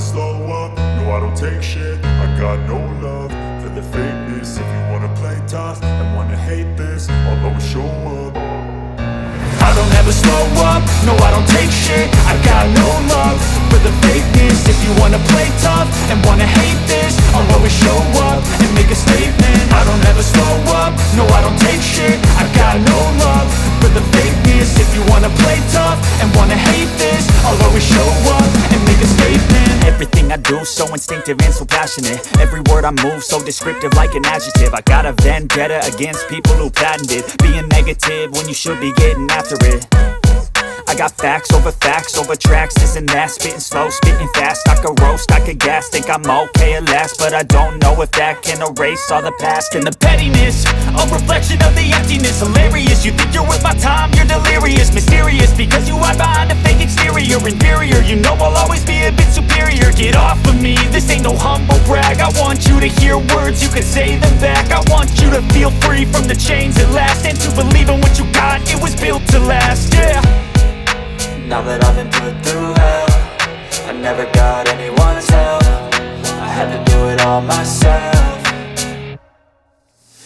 slow up, no I don't take shit. I got no love for the fakeness. If you wanna play tough and wanna hate this, I'll always show up. I don't ever slow up, no I don't take shit. I got no love for the fakeness. If you wanna play tough and wanna hate this, I'll always show up and make a statement. I don't ever slow up, no I don't take shit. I got no love for the fakeness. If you wanna play tough and wanna hate this, I'll always show up and make a statement. Everything I do so instinctive and so passionate. Every word I move so descriptive like an adjective. I got a vendetta against people who patented being negative when you should be getting after it. I got facts over tracks, this and that. Spitting slow, spitting fast, I could roast, I could gas. Think I'm okay at last, but I don't know if that can erase all the past. And the pettiness, a reflection of the emptiness. Hilarious, you think you're worth my time, you're delirious. Mysterious, because you hide behind a fake exterior. Inferior, you know I'll always be a bit superior. Get off of me, this ain't no humble brag. I want you to hear words, you can say them back. I want you to feel free from the chains at last, and to believe in what you got, it was built to last, yeah. Now that I've been put through hell, I never got anyone's help. I had to do it all myself.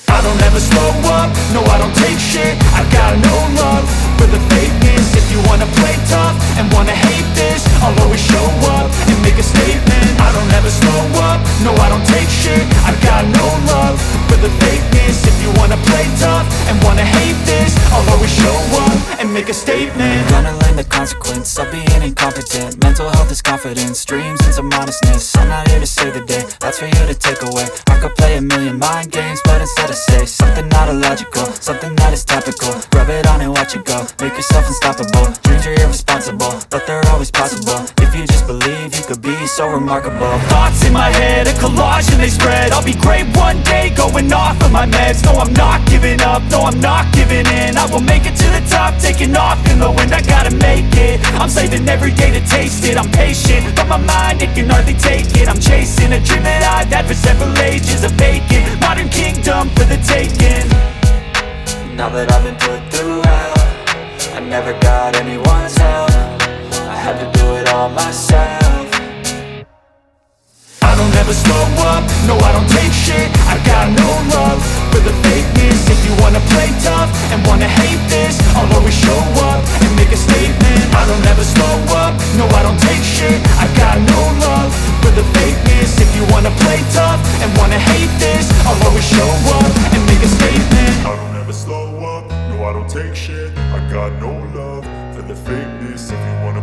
I don't ever slow up, no I don't take shit. I got no love for the fakeness. If you wanna play tough and wanna hate this, I'll always show up and make a statement. I don't ever slow up, no I don't take shit. I got no love for the fakeness. If you wanna play tough and wanna hate this, I'll always show up and make a statement. Gonna learn the consequence of being incompetent. Mental health is confidence, dreams and some honestness. I'm not here to save the day, that's for you to take away. I could play a million mind games, but instead I say something not illogical, something that is topical. Rub it on and watch it go, make yourself unstoppable. Dreams are irresponsible, but they're always possible. If you just believe, you could be so remarkable. Thoughts in my head, a collage and they spread. I'll be great one day, going off of my meds. No, I'm not giving up, no, I'm not giving in. I will make it to the top, taking off in the wind. I gotta make it, I'm saving every day to taste it. I'm patient, but my mind, it can hardly take it. I'm chasing a dream that I've had for several ages. A vacant, modern kingdom for the taking. Now that I've been put through hell, I never got anyone's help. I had to do it all myself. I don't ever slow up, no I don't take shit. I got no love for the fakeness. If you wanna play tough and wanna hate this, I'll always show up and make a statement. I don't ever slow up,